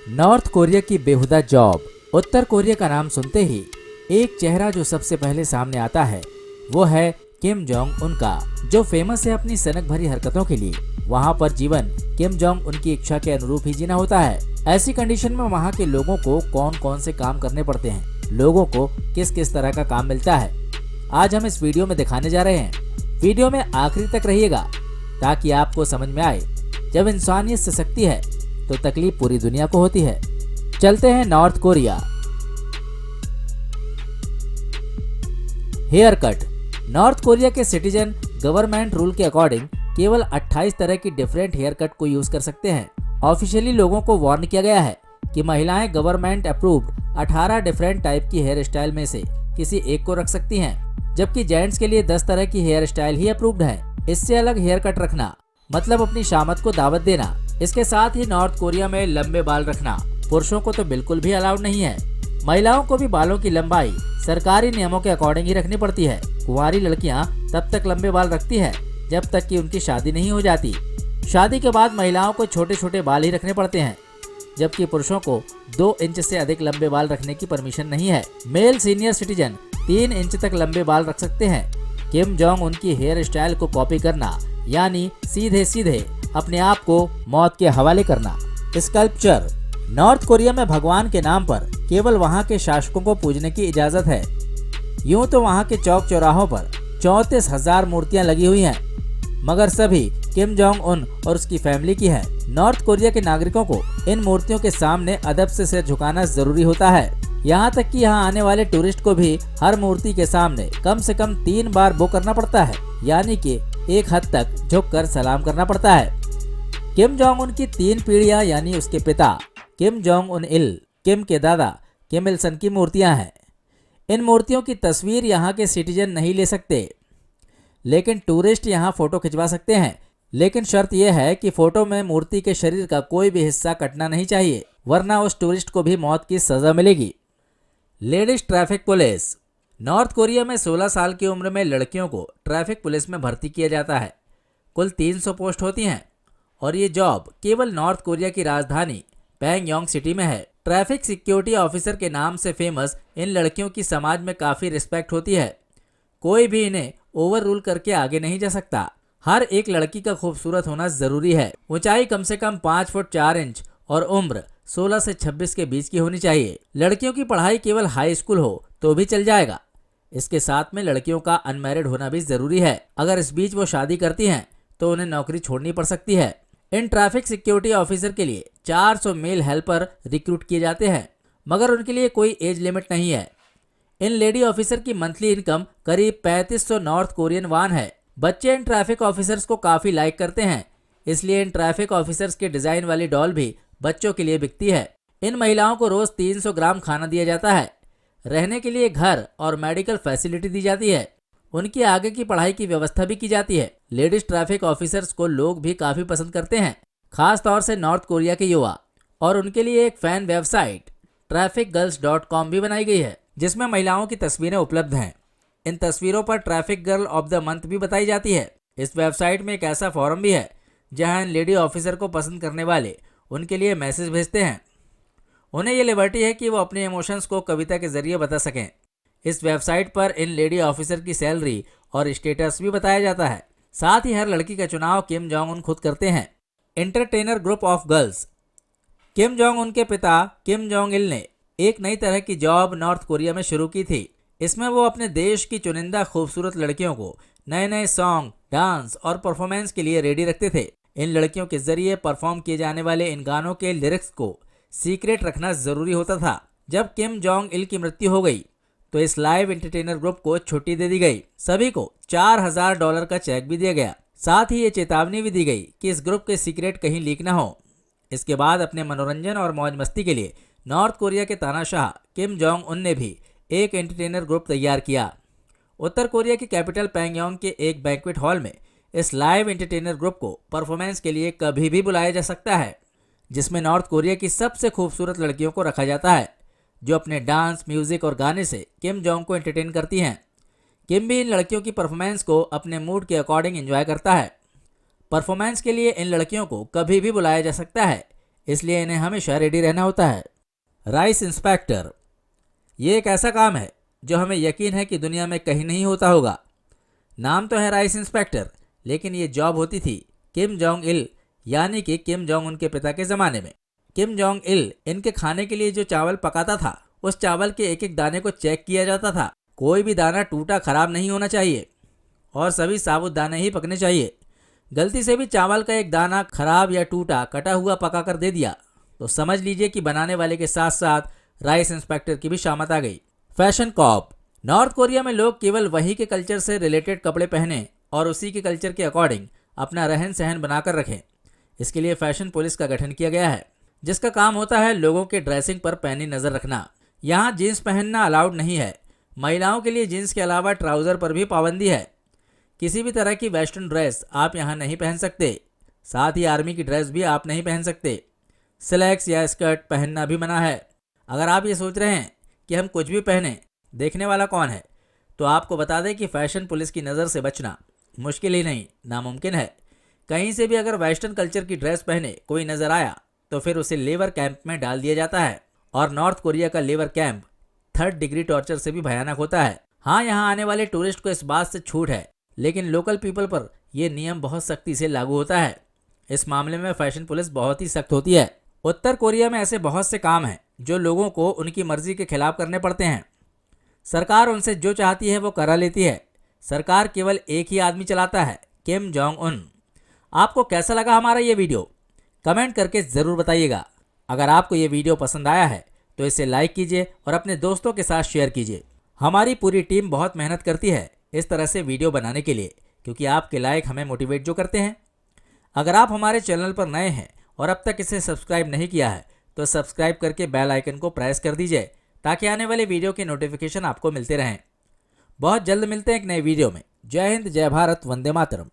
North Korea की बेहुदा job. उत्तर Korea का नाम सुनते ही एक चेहरा जो सबसे पहले सामने आता है वो है किम जोंग उन का, जो फेमस है अपनी सनक भरी हरकतों के लिए। वहाँ पर जीवन किम जोंग उनकी इच्छा के अनुरूप ही जीना होता है। ऐसी कंडीशन में वहाँ के लोगों को कौन कौन से काम करने पड़ते हैं, लोगों को किस किस तरह का काम मिलता है, आज हम इस वीडियो में दिखाने जा रहे हैं। वीडियो में आखिरी तक रहिएगा ताकि आपको समझ में आए, जब इंसानियत से सकती है तो तकलीफ पूरी दुनिया को होती है। चलते हैं North Korea. Hair cut. North Korea के सिटीजन गवर्नमेंट रूल के अकॉर्डिंग केवल 28 तरह की डिफरेंट हेयर कट को यूज कर सकते हैं। ऑफिशियली लोगों को वार्न किया गया है कि महिलाएं गवर्नमेंट अप्रूव्ड 18 डिफरेंट टाइप की हेयर स्टाइल में से किसी एक को रख सकती हैं, जबकि जेंट्स के लिए 10 तरह की हेयर स्टाइल ही अप्रूव्ड है। इससे अलग हेयर कट रखना मतलब अपनी शामत को दावत देना। इसके साथ ही नॉर्थ कोरिया में लंबे बाल रखना पुरुषों को तो बिल्कुल भी अलाउड नहीं है। महिलाओं को भी बालों की लंबाई सरकारी नियमों के अकॉर्डिंग ही रखनी पड़ती है। कुंवारी लड़कियां तब तक लंबे बाल रखती है जब तक कि उनकी शादी नहीं हो जाती। शादी के बाद महिलाओं को छोटे छोटे बाल ही रखने पड़ते हैं, जबकि पुरुषों को 2 इंच से अधिक लंबे बाल रखने की परमिशन नहीं है। मेल सीनियर सिटीजन 3 इंच तक लंबे बाल रख सकते हैं। किम जोंग उनकी हेयर स्टाइल को कॉपी करना यानी सीधे सीधे अपने आप को मौत के हवाले करना। स्कल्पचर। नॉर्थ कोरिया में भगवान के नाम पर केवल वहां के शासकों को पूजने की इजाजत है। यूं तो वहां के चौक चौराहों पर 34,000 मूर्तियां लगी हुई हैं, मगर सभी किम जोंग उन और उसकी फैमिली की है। नॉर्थ कोरिया के नागरिकों को इन मूर्तियों के सामने अदब से सिर झुकाना जरूरी होता है। यहाँ तक कि यहाँ आने वाले टूरिस्ट को भी हर मूर्ति के सामने कम से कम 3 बार बो करना पड़ता है, यानी कि एक हद तक झुककर सलाम करना पड़ता है। किम जोंग उन की 3 पीढ़ियां यानी उसके पिता किम जोंग उन इल, किम के दादा किम इल सन की मूर्तियां हैं। इन मूर्तियों की तस्वीर यहाँ के सिटीजन नहीं ले सकते, लेकिन टूरिस्ट यहाँ फोटो खिंचवा सकते हैं। लेकिन शर्त यह है कि फोटो में मूर्ति के शरीर का कोई भी हिस्सा कटना नहीं चाहिए, वरना उस टूरिस्ट को भी मौत की सजा मिलेगी। Ladies traffic police. North Korea में 16 साल की उम्र में लड़कियों को ट्रैफिक पुलिस में भर्ती किया जाता है। कुल 300 पोस्ट होती हैं और ये जॉब केवल नॉर्थ कोरिया की राजधानी पैंगयोंग सिटी में है। ट्रैफिक सिक्योरिटी ऑफिसर के नाम से फेमस इन लड़कियों की समाज में काफ़ी रिस्पेक्ट होती है। कोई भी इन्हें ओवर रूल करके आगे नहीं जा सकता। हर एक लड़की का खूबसूरत होना ज़रूरी है। ऊंचाई कम से कम 5 फुट 4 इंच और उम्र 16 से 26 के बीच की होनी चाहिए। लड़कियों की पढ़ाई केवल हाई स्कूल हो तो भी चल जाएगा। इसके साथ में लड़कियों का अनमैरिड होना भी ज़रूरी है। अगर इस बीच वो शादी करती हैं तो उन्हें नौकरी छोड़नी पड़ सकती है। इन ट्रैफिक सिक्योरिटी ऑफिसर के लिए 400 मेल हेल्पर रिक्रूट किए जाते हैं, मगर उनके लिए कोई एज लिमिट नहीं है। इन लेडी ऑफिसर की मंथली इनकम करीब 3500 नॉर्थ कोरियन वान है। बच्चे इन ट्रैफिक ऑफिसर्स को काफ़ी लाइक करते हैं, इसलिए इन ट्रैफिक ऑफिसर्स के डिज़ाइन वाली डॉल भी बच्चों के लिए बिकती है। इन महिलाओं को रोज़ 300 ग्राम खाना दिया जाता है। रहने के लिए घर और मेडिकल फैसिलिटी दी जाती है। उनकी आगे की पढ़ाई की व्यवस्था भी की जाती है। लेडीज ट्रैफिक ऑफिसर्स को लोग भी काफ़ी पसंद करते हैं, खास तौर से नॉर्थ कोरिया के युवा। और उनके लिए एक फ़ैन वेबसाइट trafficgirls.com भी बनाई गई है, जिसमें महिलाओं की तस्वीरें उपलब्ध हैं। इन तस्वीरों पर traffic girl of the month भी बताई जाती है। इस वेबसाइट में एक ऐसा फॉरम भी है जहां इन लेडी ऑफिसर को पसंद करने वाले उनके लिए मैसेज भेजते हैं। उन्हें ये लिबर्टी है कि वो अपने इमोशंस को कविता के जरिए बता सकें। इस वेबसाइट पर इन लेडी ऑफिसर की सैलरी और स्टेटस भी बताया जाता है। साथ ही हर लड़की का चुनाव किम जोंग उन खुद करते हैं। Entertainer group of girls. Kim Jong Un के पिता किम जोंग इल ने एक नई तरह की जॉब नॉर्थ कोरिया में शुरू की थी। इसमें वो अपने देश की चुनिंदा खूबसूरत लड़कियों को नए नए सॉन्ग, डांस और परफॉर्मेंस के लिए रेडी रखते थे। इन लड़कियों के जरिए परफॉर्म किए जाने वाले इन गानों के लिरिक्स को सीक्रेट रखना ज़रूरी होता था। जब किम जोंग इल की मृत्यु हो गई तो इस लाइव एंटरटेनर ग्रुप को छुट्टी दे दी गई। सभी को $4000 का चेक भी दिया गया। साथ ही ये चेतावनी भी दी गई कि इस ग्रुप के सीक्रेट कहीं लीक ना हो। इसके बाद अपने मनोरंजन और मौज मस्ती के लिए नॉर्थ कोरिया के तानाशाह किम जोंग उन ने भी एक एंटरटेनर ग्रुप तैयार किया। उत्तर कोरिया की कैपिटल पैंगयोंग के एक बैंक्वेट हॉल में इस लाइव एंटरटेनर ग्रुप को परफॉर्मेंस के लिए कभी भी बुलाया जा सकता है, जिसमें नॉर्थ कोरिया की सबसे खूबसूरत लड़कियों को रखा जाता है, जो अपने डांस, म्यूजिक और गाने से किम जोंग को एंटरटेन करती हैं। किम भी इन लड़कियों की परफॉर्मेंस को अपने मूड के अकॉर्डिंग एंजॉय करता है। परफॉर्मेंस के लिए इन लड़कियों को कभी भी बुलाया जा सकता है। इसलिए इन्हें हमेशा रेडी रहना होता है। राइस इंस्पेक्टर, ये एक ऐसा काम है जो हमें यकीन है कि दुनिया में कहीं नहीं होता होगा। नाम तो है राइस इंस्पेक्टर, लेकिन ये जॉब होती थी किम जोंग इल यानी कि किम जोंग उन के पिता के ज़माने में। किम जोंग इल इनके खाने के लिए जो चावल पकाता था, उस चावल के एक एक दाने को चेक किया जाता था। कोई भी दाना टूटा खराब नहीं होना चाहिए और सभी साबुत दाने ही पकने चाहिए। गलती से भी चावल का एक दाना खराब या टूटा कटा हुआ पका कर दे दिया तो समझ लीजिए कि बनाने वाले के साथ साथ राइस इंस्पेक्टर की भी शामत आ गई। फैशन कॉप, नॉर्थ कोरिया में लोग केवल वही के कल्चर से रिलेटेड कपड़े पहने और उसी के कल्चर के अकॉर्डिंग अपना रहन सहन बनाकर रखें। इसके लिए फैशन पुलिस का गठन किया गया है, जिसका काम होता है लोगों के ड्रेसिंग पर पैनी नज़र रखना। यहाँ जीन्स पहनना अलाउड नहीं है। महिलाओं के लिए जीन्स के अलावा ट्राउज़र पर भी पाबंदी है। किसी भी तरह की वेस्टर्न ड्रेस आप यहाँ नहीं पहन सकते। साथ ही आर्मी की ड्रेस भी आप नहीं पहन सकते। स्लैक्स या स्कर्ट पहनना भी मना है। अगर आप ये सोच रहे हैं कि हम कुछ भी पहने, देखने वाला कौन है, तो आपको बता दें कि फैशन पुलिस की नज़र से बचना मुश्किल ही नहीं, नामुमकिन है। कहीं से भी अगर वेस्टर्न कल्चर की ड्रेस पहने कोई नज़र आया तो फिर उसे लेबर कैंप में डाल दिया जाता है। और नॉर्थ कोरिया का labour camp 3rd degree torture से भी भयानक होता है। हाँ, यहाँ आने वाले टूरिस्ट को इस बात से छूट है, लेकिन लोकल पीपल पर यह नियम बहुत सख्ती से लागू होता है। इस मामले में फैशन पुलिस बहुत ही सख्त होती है। उत्तर कोरिया में ऐसे बहुत से काम हैं जो लोगों को उनकी मर्जी के खिलाफ करने पड़ते हैं। सरकार उनसे जो चाहती है वो करा लेती है। सरकार केवल एक ही आदमी चलाता है, किम जोंग उन। आपको कैसा लगा हमारा ये वीडियो? कमेंट करके ज़रूर बताइएगा। अगर आपको ये वीडियो पसंद आया है तो इसे लाइक कीजिए और अपने दोस्तों के साथ शेयर कीजिए। हमारी पूरी टीम बहुत मेहनत करती है इस तरह से वीडियो बनाने के लिए, क्योंकि आपके लाइक हमें मोटिवेट जो करते हैं। अगर आप हमारे चैनल पर नए हैं और अब तक इसे सब्सक्राइब नहीं किया है तो सब्सक्राइब करके बेल आइकन को प्रेस कर दीजिए, ताकि आने वाले वीडियो के नोटिफिकेशन आपको मिलते रहें। बहुत जल्द मिलते हैं एक नए वीडियो में। जय हिंद, जय भारत, वंदे मातरम।